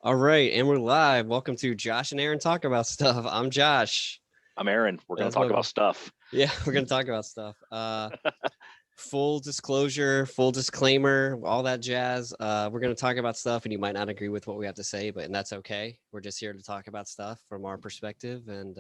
All right, and we're live. Welcome to Josh and Aaron Talk About Stuff. I'm Josh. I'm Aaron. We're going to talk about stuff. Yeah, we're going to talk about stuff. Full disclosure, full disclaimer, all that jazz. We're going to talk about stuff, and you might not agree with what we have to say, and that's okay. We're just here to talk about stuff from our perspective, and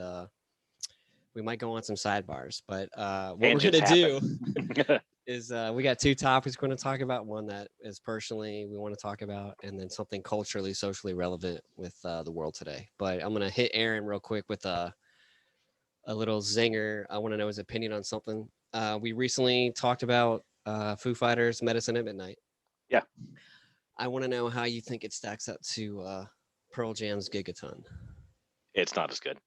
we might go on some sidebars. But what Tangents we're going to do is we got two topics we're going to talk about. One that is personally we want to talk about, and then something culturally, socially relevant with the world today. But I'm going to hit Aaron real quick with a little zinger. I want to know his opinion on something. We recently talked about Foo Fighters' Medicine at Midnight. Yeah. I want to know how you think it stacks up to Pearl Jam's Gigaton. It's not as good.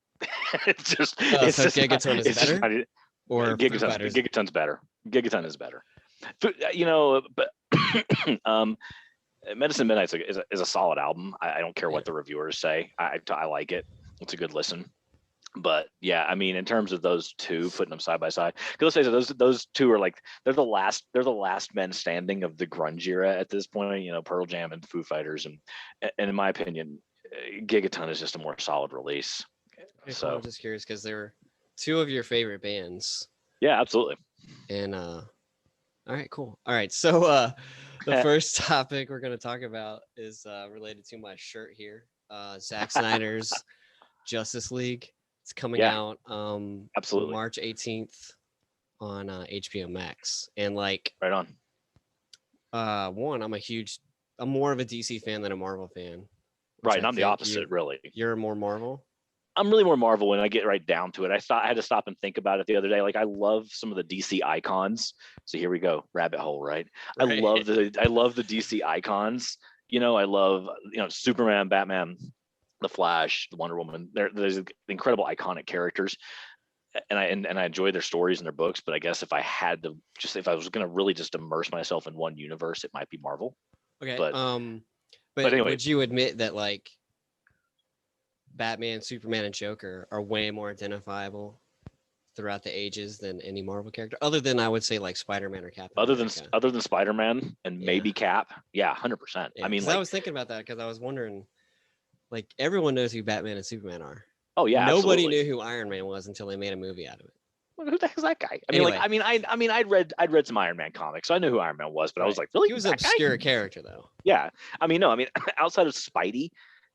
It's just Gigaton is better? Or Gigaton's better. Gigaton is better. But Medicine Midnight is a solid album. I don't care what the reviewers say. I like it. It's a good listen. But yeah, I mean, in terms of those two, putting them side by side, because let's say those two are like they're the last men standing of the grunge era at this point. Pearl Jam and Foo Fighters, and in my opinion, Gigaton is just a more solid release. Okay, so I'm just curious because they're two of your favorite bands. Yeah, absolutely. And all right, cool. All right, so the first topic we're going to talk about is related to my shirt here, Zack Snyder's Justice League. It's coming out absolutely March 18th on HBO Max. And like right on. One, I'm more of a DC fan than a Marvel fan. Right, and I'm the opposite, really. You're more Marvel? I'm really more Marvel when I get right down to it. I had to stop and think about it the other day. Like I love some of the DC icons. So here we go, rabbit hole, right? I love the DC icons. I love Superman, Batman, the Flash, the Wonder Woman. There's incredible iconic characters, and I enjoy their stories and their books. But I guess if I was going to really just immerse myself in one universe, it might be Marvel. Okay. But anyway, would you admit that like Batman, Superman, and Joker are way more identifiable throughout the ages than any Marvel character, other than I would say like Spider-Man or Captain America. Other than Spider-Man and maybe Cap? Yeah, 100%. I mean, I was thinking about that because I was wondering. Like everyone knows who Batman and Superman are. Oh yeah, nobody absolutely. knew who Iron Man was until they made a movie out of it. Well, who the heck is that guy? I'd read some Iron Man comics, so I knew who Iron Man was, but I was like, really? He was an obscure character, though. Yeah, outside of Spidey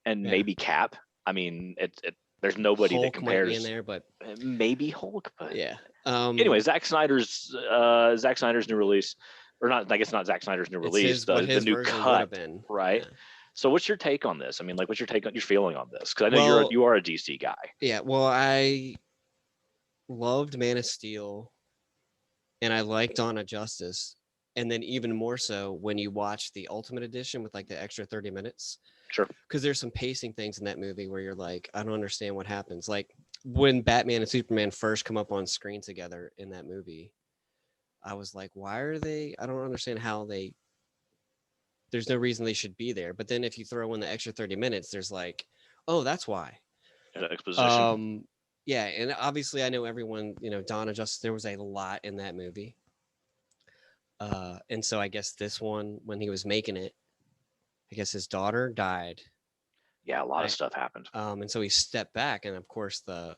and maybe Cap, there's nobody Hulk that compares. Might be in there, but maybe Hulk. But yeah. Anyway, Zack Snyder's new release, or not? I guess not Zack Snyder's new release. The new cut, right? Yeah. So what's your take on this? I mean, like, what's your take on your feeling on this? Because I know you are a DC guy. Yeah, well, I loved Man of Steel, and I liked Dawn of Justice, and then even more so when you watch the Ultimate Edition with like the extra 30 minutes. Sure. Because there's some pacing things in that movie where you're like, I don't understand what happens. Like when Batman and Superman first come up on screen together in that movie, I was like, why are they? I don't understand how they. There's no reason they should be there. But then if you throw in the extra 30 minutes, there's like, oh, that's why. Exposition. Yeah. And obviously I know everyone, Dawn of Justice, there was a lot in that movie. And so I guess this one, when he was making it, I guess his daughter died. Yeah, a lot of stuff happened. And so he stepped back. And of course the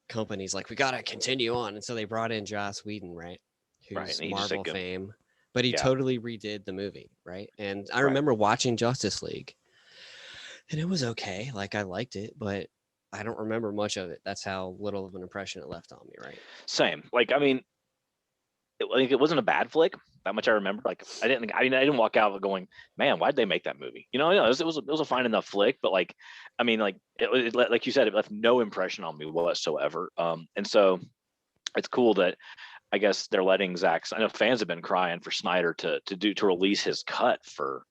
company's like, we got to continue on. And so they brought in Joss Whedon, right? Who's Marvel fame. But he totally redid the movie, right? And I remember watching Justice League, and it was okay. Like, I liked it, but I don't remember much of it. That's how little of an impression it left on me, right? Same. Like, it wasn't a bad flick. That much I remember. Like, I didn't walk out going, man, why'd they make that movie? It was a fine enough flick, but like you said, it left no impression on me whatsoever. And so it's cool that I guess they're letting Zack. I know fans have been crying for Snyder to release his cut for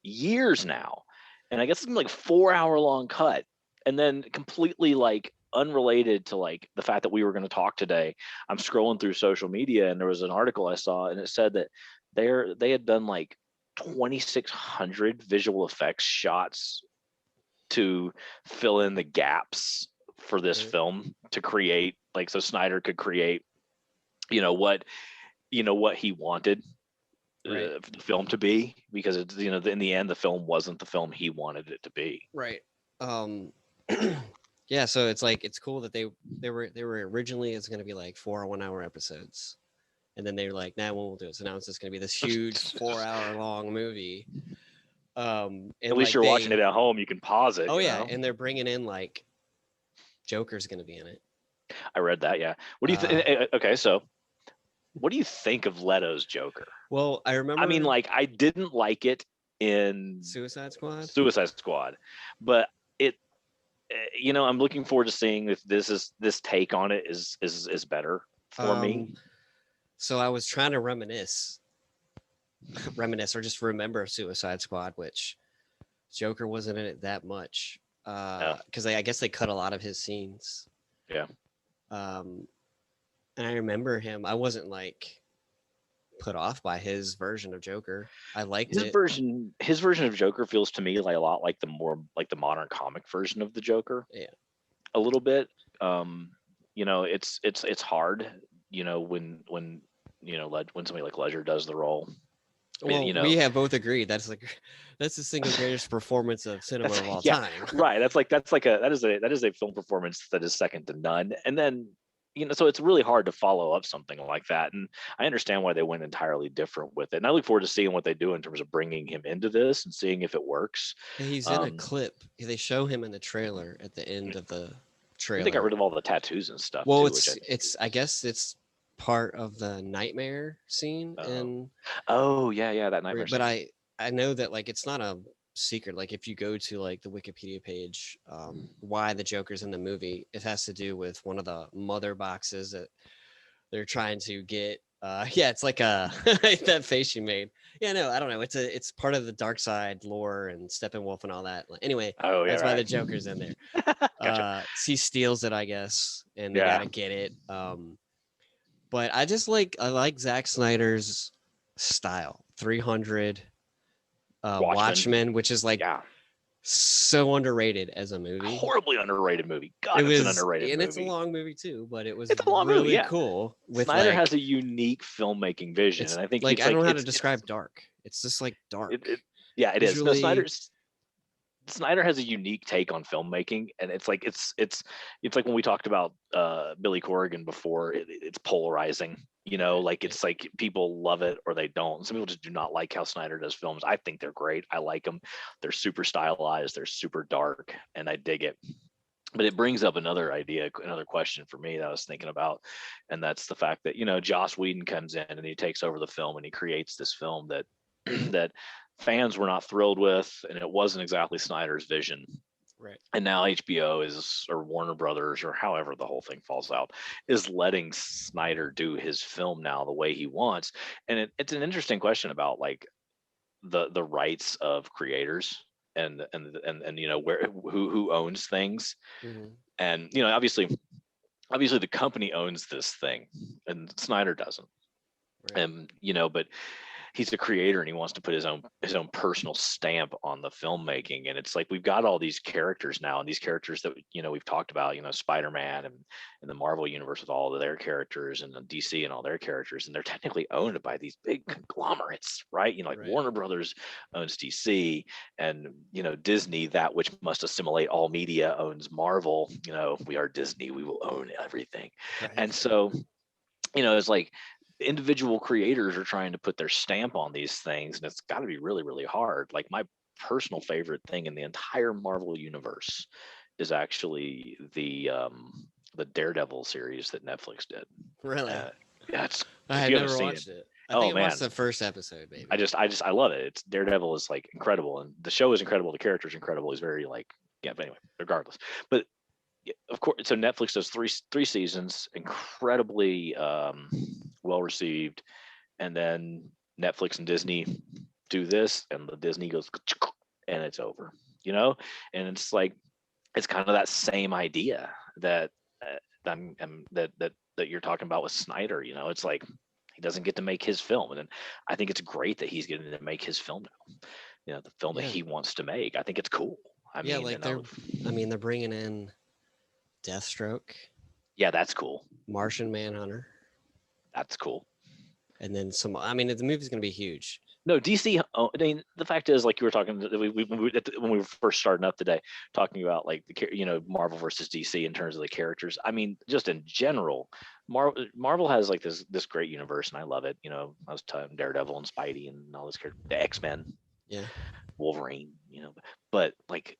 years now, and I guess it's been like 4-hour long cut, and then completely like unrelated to like the fact that we were going to talk today. I'm scrolling through social media, and there was an article I saw, and it said that they had done like 2,600 visual effects shots to fill in the gaps for this film to create so Snyder could create what he wanted. the film to be, because it's, you know, in the end the film wasn't the film he wanted it to be. Right. Yeah, so it's like, it's cool that they were originally, it's going to be like 4 1-hour episodes, and then they were like, nah, we'll do it. So now it's just going to be this huge 4-hour long movie. And at least you're watching it at home, you can pause it. Oh yeah, and they're bringing in, like, Joker's going to be in it. I read that. Yeah. What do you think? Okay, so what do you think of Leto's Joker? Well, I remember. I mean, like, I didn't like it in Suicide Squad, but it, you know, I'm looking forward to seeing if this take on it is better for me. So I was trying to reminisce or just remember Suicide Squad, which Joker wasn't in it that much, because I guess they cut a lot of his scenes. Yeah. And I remember him. I wasn't, like, put off by his version of Joker. I liked his version. His version of Joker feels to me like a lot like the modern comic version of the Joker. Yeah. A little bit. You know, it's hard, you know, when you know, when somebody like Ledger does the role. Well, you know, we have both agreed that's the single greatest performance of cinema of all time. Right. That is a film performance that is second to none. And then, you know, so it's really hard to follow up something like that. And I understand why they went entirely different with it. And I look forward to seeing what they do in terms of bringing him into this and seeing if it works. He's in a clip. They show him in the trailer at the end of the trailer. They got rid of all the tattoos and stuff. Well, too, I guess it's part of the nightmare scene. That nightmare scene. But I know that, like, it's not a secret. Like, if you go to, like, the Wikipedia page, why the Joker's in the movie, it has to do with one of the mother boxes that they're trying to get. It's like that face you made. Yeah, no, I don't know. It's part of the Dark Side lore and Steppenwolf and all that. Anyway, that's why the Joker's in there. Gotcha. He steals it, I guess, and they gotta get it. But I like Zack Snyder's style. 300, Watchmen, which is like so underrated as a movie. Horribly underrated movie. God, it's an underrated movie. And it's a long movie too, but it was really cool. Snyder has a unique filmmaking vision, and I think I don't know how to describe dark. It's just like dark. It is. No, Snyder has a unique take on filmmaking, and it's like when we talked about Billy Corrigan before. It's polarizing, you know, like it's like people love it or they don't. Some people just do not like how Snyder does films. I think they're great. I like them. They're super stylized. They're super dark, and I dig it. But it brings up another question for me that I was thinking about, and that's the fact that, you know, Joss Whedon comes in and he takes over the film and he creates this film that that fans were not thrilled with, and it wasn't exactly Snyder's vision. Right. And now HBO or Warner Brothers, or however the whole thing falls out, is letting Snyder do his film now the way he wants. And it's an interesting question about, like, the rights of creators and you know, who owns things. Mm-hmm. And, you know, obviously the company owns this thing and Snyder doesn't. Right. And, you know, but he's a creator and he wants to put his own personal stamp on the filmmaking. And it's like, we've got all these characters now, and these characters that, you know, we've talked about, you know, Spider-Man and the Marvel universe with all of their characters, and the DC and all their characters, and they're technically owned by these big conglomerates, right? You know, like Warner Brothers owns DC, and, you know, Disney, that which must assimilate all media, owns Marvel. You know, we are Disney, we will own everything. Right. And so, you know, it's like, individual creators are trying to put their stamp on these things, and it's got to be really, really hard. Like, my personal favorite thing in the entire Marvel universe is actually the Daredevil series that Netflix did. Really? I had never watched it. I think I watched the first episode, maybe. I love it. It's Daredevil is like incredible, and the show is incredible. The character is incredible. He's very like, but anyway, regardless. But of course, so Netflix does three seasons, incredibly well received, and then Netflix and Disney do this, and the Disney goes and it's over, you know. And it's like, it's kind of that same idea that that you're talking about with Snyder. You know, it's like he doesn't get to make his film, and then I think it's great that he's getting to make his film now. You know, the film that he wants to make. I think it's cool. They're bringing in Deathstroke. Yeah, that's cool. Martian Manhunter. That's cool. and then some. I mean, the movie's gonna be huge. No, DC. I mean, the fact is, like you were talking when we were first starting up today, talking about like Marvel versus DC in terms of the characters. I mean, just in general, Marvel has like this great universe, and I love it. I was telling Daredevil and Spidey and all this character, the X-Men, yeah, Wolverine. But like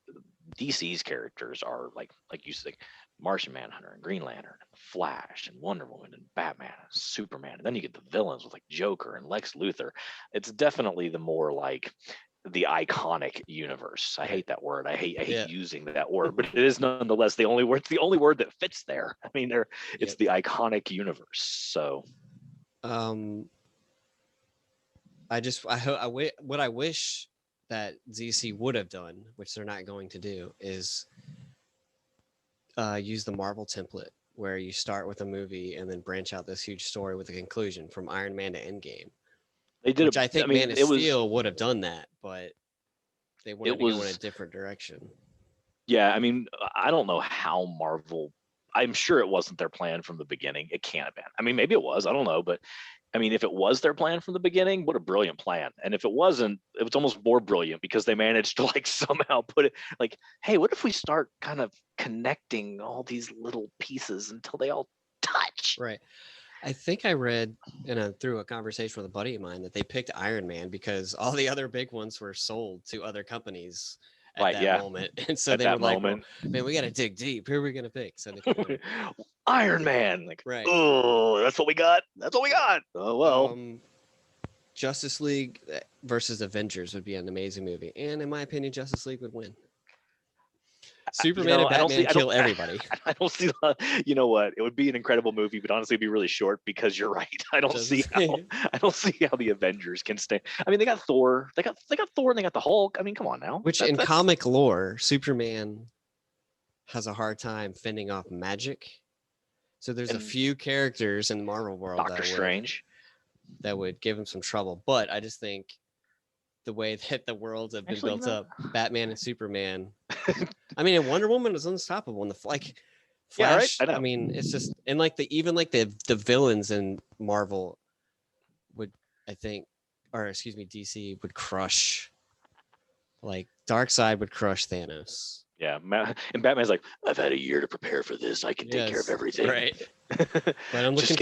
DC's characters are like you said, Martian Manhunter and Green Lantern and Flash and Wonder Woman and Batman and Superman, and then you get the villains with like Joker and Lex Luthor. It's definitely the more like the iconic universe. I hate that word. I hate using that word, but it is nonetheless the only word. It's the only word that fits there. I mean, it's the iconic universe. So, what I wish that DC would have done, which they're not going to do, is use the Marvel template where you start with a movie and then branch out this huge story with a conclusion from Iron Man to Endgame. They did, which I think Man of Steel would have done that, but they wanted to go in a different direction. Yeah, I mean, I don't know how Marvel. I'm sure it wasn't their plan from the beginning. It can't have been. I mean, maybe it was. I don't know, but I mean, if it was their plan from the beginning, what a brilliant plan. And if it wasn't, it was almost more brilliant because they managed to like somehow put it like, hey, what if we start kind of connecting all these little pieces until they all touch? Right. I think I read through a conversation with a buddy of mine that they picked Iron Man because all the other big ones were sold to other companies at that moment. And so they were like, well, man, we got to dig deep. Who are we going to pick? So they Iron Man. Like, right. Oh, that's what we got. That's what we got. Oh, well. Justice League versus Avengers would be an amazing movie. And in my opinion, Justice League would win. Superman and Batman kill everybody. I don't see. You know what? It would be an incredible movie, but honestly, it'd be really short because you're right. I don't see how the Avengers can stay. I mean, they got Thor. They got Thor, and they got the Hulk. I mean, come on now. Which in comic lore, Superman has a hard time fending off magic. So there's a few characters in the Marvel world, Doctor Strange, that would give him some trouble. But I just think the way that the worlds have been built up, Batman and Superman. I mean, and Wonder Woman is unstoppable. And Flash. Yeah, right. I mean, it's just, and like the villains in Marvel would, I think, or excuse me, DC would crush. Like Darkseid would crush Thanos. Yeah, and Batman's like, I've had a year to prepare for this. I can take care of everything. Right. But I'm looking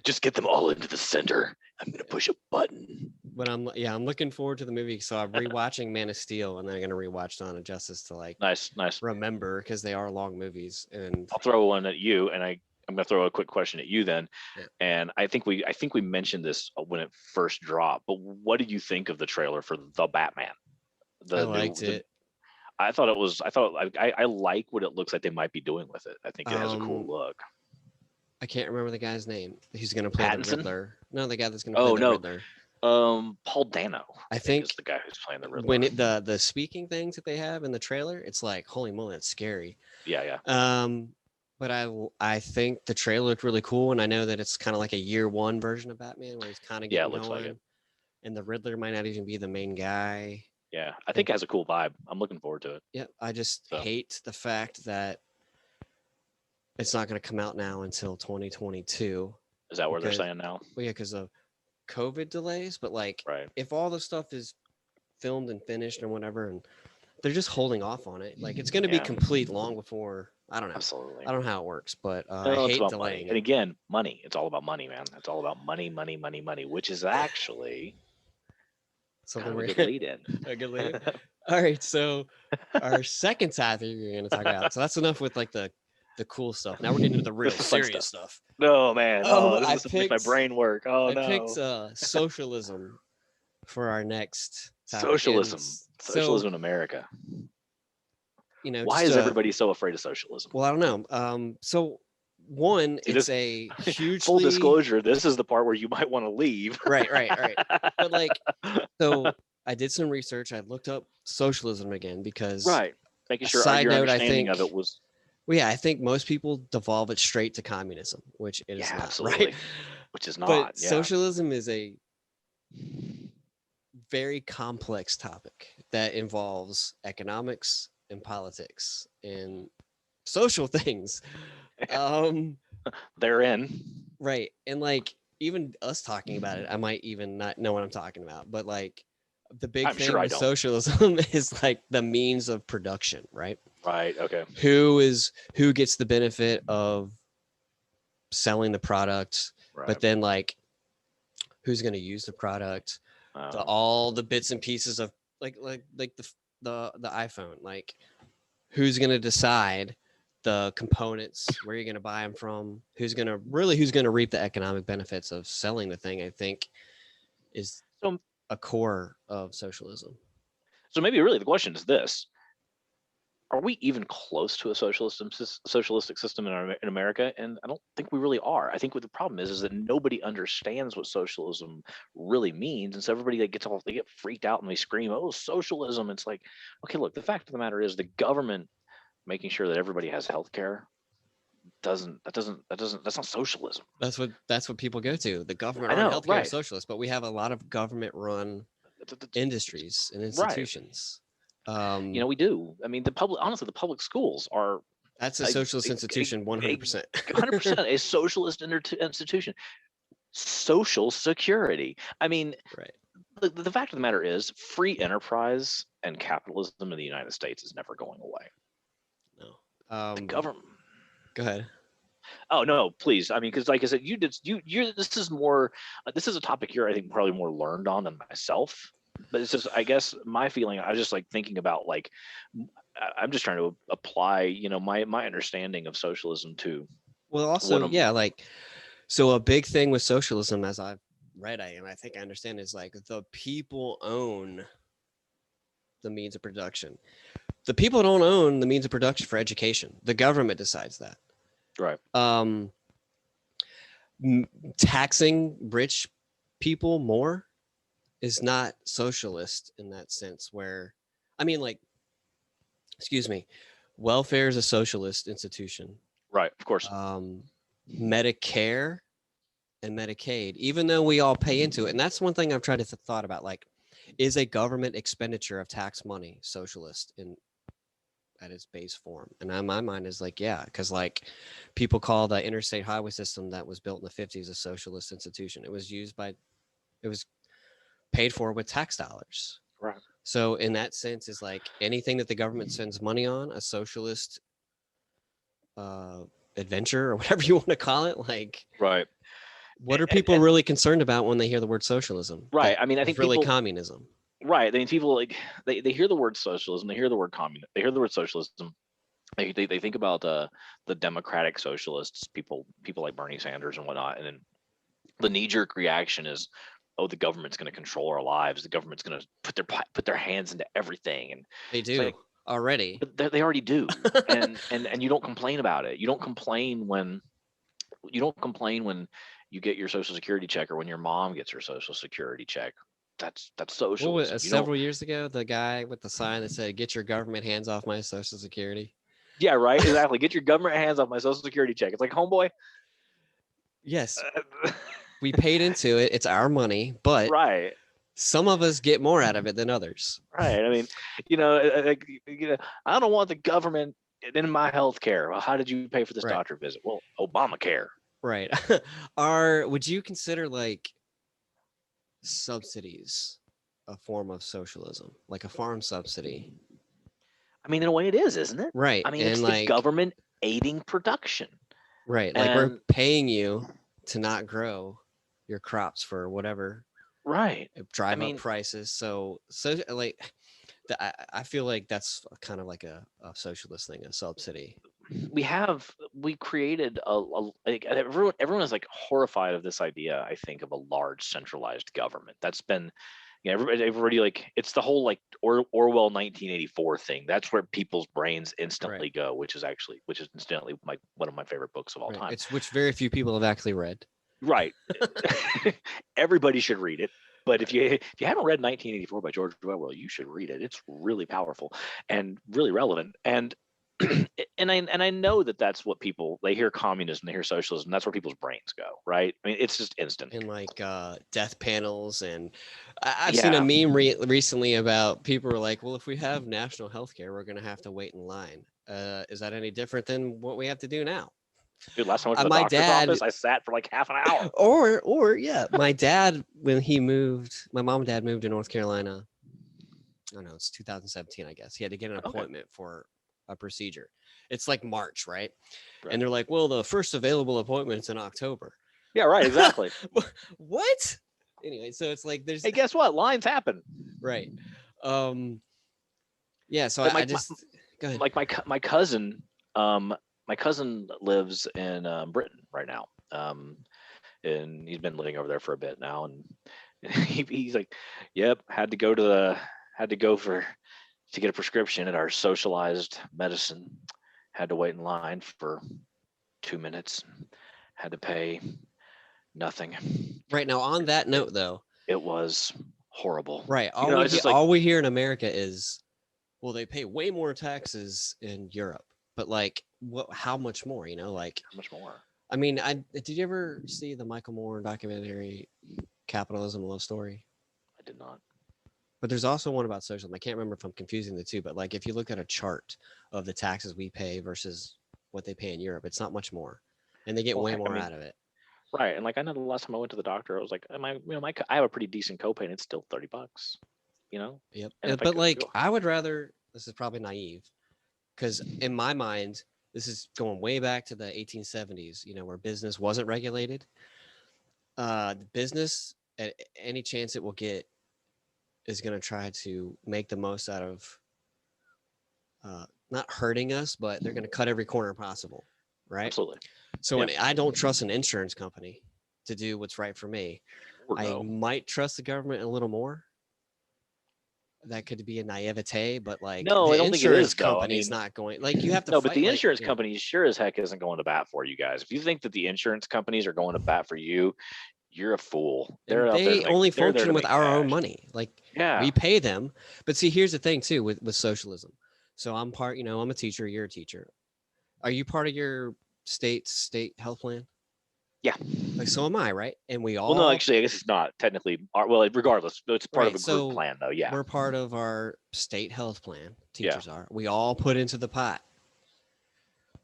just get them all into the center. I'm gonna push a button. But I'm looking forward to the movie. So I'm rewatching Man of Steel, and then I'm gonna rewatch Dawn of Justice to like nice remember, because they are long movies. And I'll throw one at you, and I'm gonna throw a quick question at you then. Yeah. And I think we mentioned this when it first dropped. But what did you think of the trailer for the Batman? I liked it. I like what it looks like they might be doing with it. I think it has a cool look. I can't remember the guy's name. He's going to play the Riddler. No, the guy that's going to play the Riddler. Paul Dano. I think is the guy who's playing the Riddler. When the speaking things that they have in the trailer, it's like, holy moly, it's scary. Yeah. But I think the trailer looked really cool, and I know that it's kind of like a year one version of Batman where he's kind of getting it looks going. Like it. And the Riddler might not even be the main guy. Yeah, I think it has a cool vibe. I'm looking forward to it. Yeah, I just hate the fact that it's not going to come out now until 2022. Is that what they're saying now? Well, yeah, because of COVID delays. But like, if all the stuff is filmed and finished and whatever, and they're just holding off on it, like it's going to be complete long before. I don't know. Absolutely. I don't know how it works, but I hate delaying. And again, money. It's all about money, man. It's all about money, which is actually. Something we're gonna lead in. A good lead in. All right, so our second topic you're going to talk about. So that's enough with like the cool stuff. Now we're getting into the real serious stuff. No, man. This is my brain work. I picked socialism for our next topic. Socialism in America. Why is everybody so afraid of socialism? Well, I don't know. So one, it's a huge full disclosure. This is the part where you might want to leave. Right. But like, so I did some research. I looked up socialism again because making sure your understanding of it was. Well, yeah, I think most people devolve it straight to communism, which it is not. Absolutely. Right? Which is not. But socialism is a very complex topic that involves economics and politics and social things. They're in. Right. And like, even us talking about it, I might even not know what I'm talking about. But like the big I'm thing sure with socialism is like the means of production, right? Right. Okay. Who gets the benefit of selling the product, Right. but then like who's going to use the product, all the bits and pieces of like the iPhone, like who's going to decide the components, where you're going to buy them from, who's going to reap the economic benefits of selling the thing, I think is a core of socialism. So maybe really the question is this: are we even close to a socialistic system in America? And I don't think we really are. I think what the problem is that nobody understands what socialism really means, and so everybody they get freaked out and they scream, "Oh, socialism!" It's like, okay, look. The fact of the matter is, the government making sure that everybody has health care that's not socialism. That's what people go to. The government run healthcare is socialist, but we have a lot of government run industries and institutions. Right. We do. I mean, the public schools are. That's a socialist institution, 100%. 100% a socialist institution. Social security. I mean, right. The fact of the matter is, free enterprise and capitalism in the United States is never going away. No. The government. Go ahead. Oh no, please. I mean, because like I said, this is more. This is a topic you're, I think, probably more learned on than myself. But it's just, I guess, my feeling. I was just like thinking about like, I'm just trying to apply, my understanding of socialism to. Well, also, yeah, like, so a big thing with socialism, as I've read, and I think I understand, is like the people own the means of production. The people don't own the means of production for education. The government decides that. Right. Taxing rich people more is not socialist in that sense, where, I mean, like, excuse me, welfare is a socialist institution. Right, of course. Medicare and Medicaid, even though we all pay into it, and that's one thing I've tried to thought about, like, is a government expenditure of tax money socialist at its base form? And on my mind is like, yeah, because like people call the interstate highway system that was built in the 50s a socialist institution. It was paid for with tax dollars. Right. So in that sense, is like anything that the government spends money on, a socialist adventure or whatever you want to call it. Like, right. What are people really concerned about when they hear the word socialism? Right. I mean, I think really communism. Right. I mean, people like they hear the word socialism, they hear the word communism, they hear the word socialism. They think about the democratic socialists, people like Bernie Sanders and whatnot, and then the knee-jerk reaction is, oh, the government's going to control our lives. The government's going to put their hands into everything, and they do already. But they already do, and you don't complain about it. You don't complain when you get your Social Security check, or when your mom gets her Social Security check. That's socialism. Several years ago, the guy with the sign that said, "Get your government hands off my Social Security." Yeah, right. Exactly. Get your government hands off my Social Security check. It's like, homeboy. Yes, we paid into it. It's our money, but right. Some of us get more out of it than others. Right. I mean, I don't want the government in my health care. Well, how did you pay for this doctor visit? Well, Obamacare. Right. Would you consider like subsidies a form of socialism, like a farm subsidy? I mean, in a way it is, isn't it? Right. I mean, it's like, the government aiding production. Right. Like we're paying you to not grow your crops for whatever. Right. Drive up prices. So like, I feel like that's kind of like a socialist thing, a subsidy. We created like everyone is like horrified of this idea, I think, of a large centralized government. That's been, everybody like, it's the whole like Orwell 1984 thing. That's where people's brains instantly go, which is incidentally one of my favorite books of all time. It's which very few people have actually read. Right. Everybody should read it. But if you haven't read 1984 by George Orwell, you should read it. It's really powerful and really relevant. And I know that's what people, they hear communism, they hear socialism, that's where people's brains go, right? I mean, it's just instant. And like death panels, and I've seen a meme recently about people were like, well, if we have national health care, we're going to have to wait in line. Is that any different than what we have to do now? Dude, last time I went to the doctor's office, I sat for like half an hour. Or yeah, my dad, when he moved, my mom and dad moved to North Carolina. I don't know, it's 2017, I guess. He had to get an appointment for a procedure. It's like March, right? And they're like, well, the first available appointment's in October. Yeah, right, exactly. What? Anyway, so it's like there's. Hey, guess what? Lines happen. Right. Yeah. So I just go ahead. Like my cousin, my cousin lives in Britain right now, and he's been living over there for a bit now, and he's like, "Yep, had to go to get a prescription at our socialized medicine. Had to wait in line for 2 minutes. Had to pay nothing." Right now, on that note, though, it was horrible. Right. All we hear in America is, well, they pay way more taxes in Europe, but like, how much more? Like how much more? I mean, did you ever see the Michael Moore documentary, Capitalism: A Love Story? I did not. But there's also one about socialism. I can't remember if I'm confusing the two, but like if you look at a chart of the taxes we pay versus what they pay in Europe, it's not much more, and they get way more out of it. Right, and like I know the last time I went to the doctor, I was like, I have a pretty decent copay, and it's still $30. Yep. But like, I would rather. This is probably naive, because in my mind, this is going way back to the 1870s. Where business wasn't regulated. The business, at any chance it will get, is going to try to make the most out of not hurting us, but they're going to cut every corner possible, right? Absolutely. So when I don't trust an insurance company to do what's right for me, I might trust the government a little more. That could be a naivete, but like no, the I don't think it is. Company's not going. Like you have to. No, but the insurance company sure as heck isn't going to bat for you guys. If you think that the insurance companies are going to bat for you, you're a fool. They only function with our own money. Like we pay them. But see, here's the thing too with socialism. So I'm part. I'm a teacher. You're a teacher. Are you part of your state health plan? Yeah. Like so am I, right? And we all. Well, no, actually, I guess it's not technically. Well, regardless, it's part of a group plan, though. Yeah. We're part of our state health plan. Teachers are. We all put into the pot.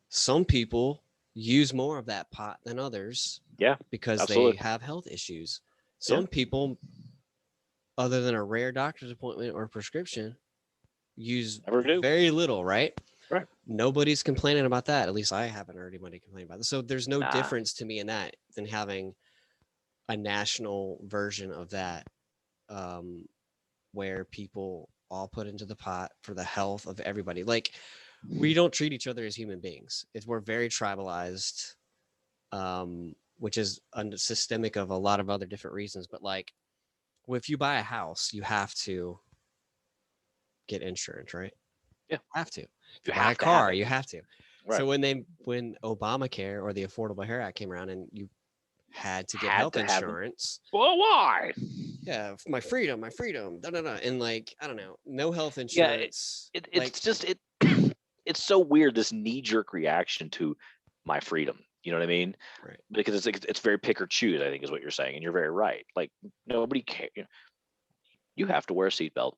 Some people use more of that pot than others. Yeah. Because they have health issues. Some people, other than a rare doctor's appointment or prescription, use very little, right? Right. Nobody's complaining about that. At least I haven't heard anybody complain about it. So there's no difference to me in that than having a national version of that, where people all put into the pot for the health of everybody. Like we don't treat each other as human beings. We're very tribalized, which is systemic of a lot of other different reasons. But like, if you buy a house, you have to get insurance, right? Yeah, have to. If you buy a car, you have to. Right. So when Obamacare or the Affordable Care Act came around and you had to get health insurance. Well, why? Yeah, my freedom. And like, I don't know, no health insurance. Yeah, it's so weird, this knee-jerk reaction to my freedom. You know what I mean? Right. Because it's very pick or choose, I think is what you're saying. And you're very right. Like nobody cares. You have to wear a seatbelt.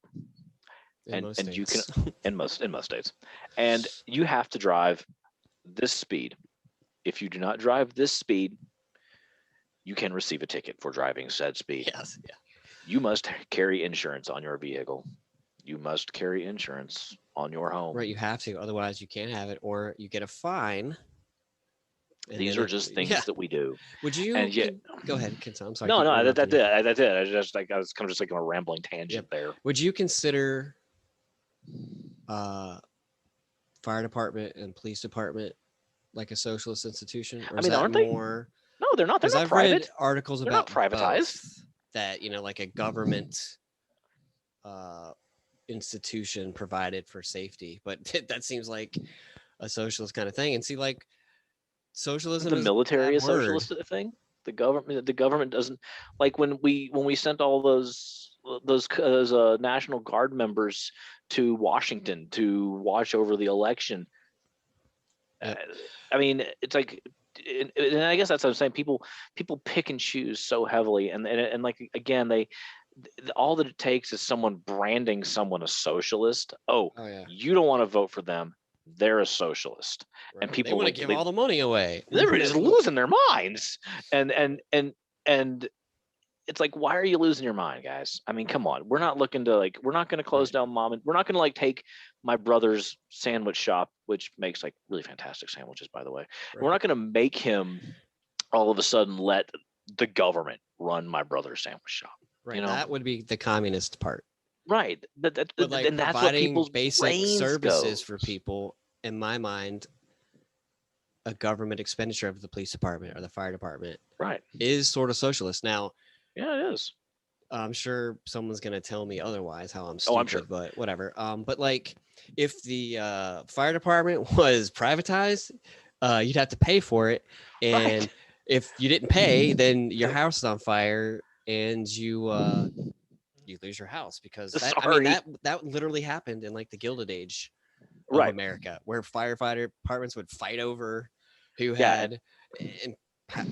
And you can in most states, and you have to drive this speed. If you do not drive this speed, you can receive a ticket for driving said speed. Yes, yeah. You must carry insurance on your vehicle. You must carry insurance on your home. Right, you have to. Otherwise, you can't have it, or you get a fine. These are just things that we do. Would you? Go ahead, I'm sorry. No, that's it. I was kind of just like on a rambling tangent there. Would you consider fire department and police department like a socialist institution? Or aren't they? More... No, they're not. They're not private. Read articles about privatized. That like a government institution provided for safety, but that seems like a socialist kind of thing. And see, like socialism, the military is socialist thing. The government doesn't, like when we sent all those National Guard members to Washington to watch over the election. I mean, it's like, and I guess that's what I'm saying. People pick and choose so heavily, and like again, all that it takes is someone branding someone a socialist. You don't want to vote for them. they're a socialist, right. And people want to give all the money away. They're just losing their minds, and it's like, why are you losing your mind, guys? I mean, come on. We're not looking to we're not going to close down we're not going to take my brother's sandwich shop, which makes like really fantastic sandwiches, by the way. Right. We're not going to make him all of a sudden let the government run my brother's sandwich shop. Right. You know? That would be the communist part. Right. But like and that's what people's basic services for people, in my mind, a government expenditure of the police department or the fire department, right, is sort of socialist. Now, yeah, it is. I'm sure someone's gonna tell me otherwise, how I'm stupid, I'm sure. But whatever. But like, if the fire department was privatized, you'd have to pay for it, and if you didn't pay, then your house is on fire, and you lose your house, because that literally happened in like the Gilded Age of America, where firefighter departments would fight over who had and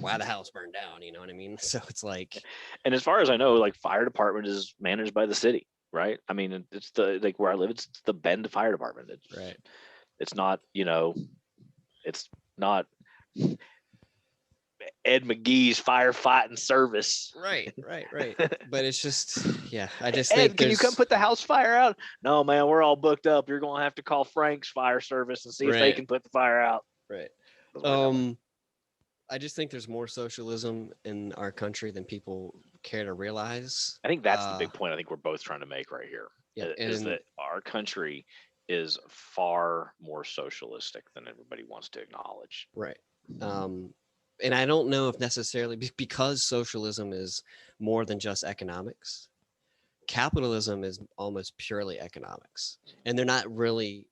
why the house burned down, you know what I mean? So it's like, and as far as I know, like, fire department is managed by the city, right? I mean, it's the, like, where I live, it's the Bend Fire Department. It's, it's not, you know, it's not Ed McGee's firefighting service. Right. But it's just, I just Ed, think can you come put the house fire out? No, man, we're all booked up. You're gonna have to call Frank's fire service and see if they can put the fire out. Right. I just think there's more socialism in our country than people care to realize. I think that's the big point I think we're both trying to make right here. Yeah, is that our country is far more socialistic than everybody wants to acknowledge. Right. And I don't know if necessarily, because socialism is more than just economics. Capitalism is almost purely economics, and they're not really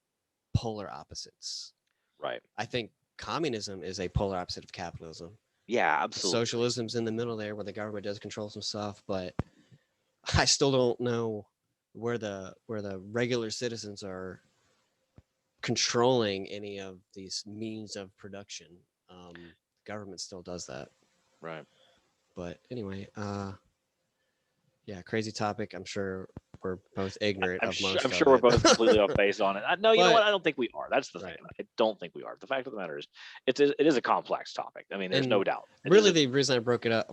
polar opposites. Right. I think communism is a polar opposite of capitalism. Yeah, absolutely. Socialism's in the middle there, where the government does control some stuff, but I still don't know where the regular citizens are controlling any of these means of production. Government still does that. Right. But anyway, crazy topic. I'm sure we're both ignorant of most I'm sure we're both completely off base on it. No, you know what? I don't think we are. That's the thing. I don't think we are. The fact of the matter is, it is a complex topic. I mean, there's no doubt. Really, the reason I brought it up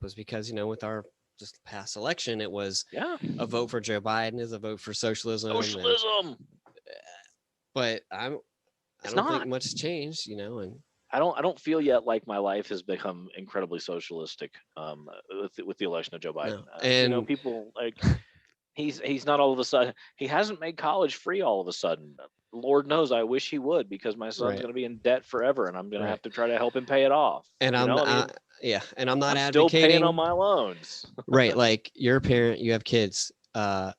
was because, with our just past election, it was a vote for Joe Biden is a vote for socialism. But I don't think much changed, and I don't feel yet like my life has become incredibly socialistic with the election of Joe Biden. No. And people like he's not all of a sudden, he hasn't made college free all of a sudden. Lord knows I wish he would, because my son's going to be in debt forever, and I'm going to have to try to help him pay it off. And I'm not advocating, still paying on my loans. Right, like, you're a parent, you have kids, but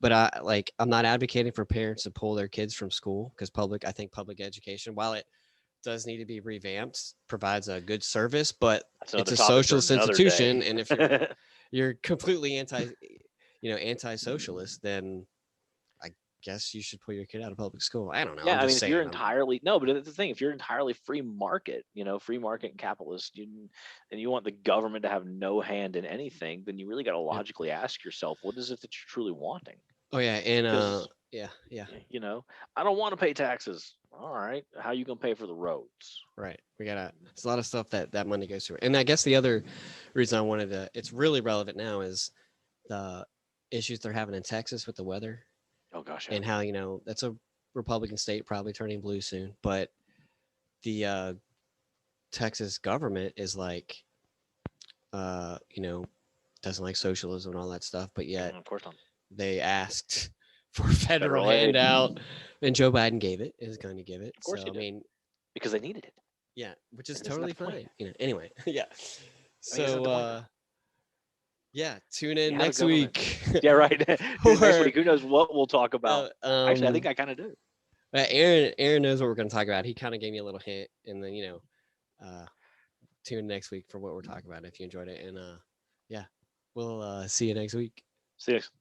I'm not advocating for parents to pull their kids from school, because I think public education, while it does need to be revamped, provides a good service, but it's a socialist institution, and if you're completely anti-socialist, then I guess you should pull your kid out of public school. I don't know. Yeah, if you're entirely but that's the thing. If you're entirely free market and capitalist, and you want the government to have no hand in anything, then you really got to logically ask yourself, what is it that you're truly wanting? Oh yeah, and I don't want to pay taxes. All right, how are you gonna pay for the roads? Right, it's a lot of stuff that money goes to. And I guess the other reason I wanted to, it's really relevant now, is the issues they're having in Texas with the weather. Oh gosh. And how, that's a Republican state, probably turning blue soon, but the Texas government is like, doesn't like socialism and all that stuff, but yet of course not. They asked for federal handout, and Joe Biden is going to give it. Of course, he did. Because they needed it. Yeah, which is totally fine. Anyway, yeah. So, tune in next week. Yeah, right. Next week, who knows what we'll talk about? Actually, I think I kind of do. Aaron knows what we're going to talk about. He kind of gave me a little hint, and then tune in next week for what we're talking about if you enjoyed it. And we'll see you next week. See you next.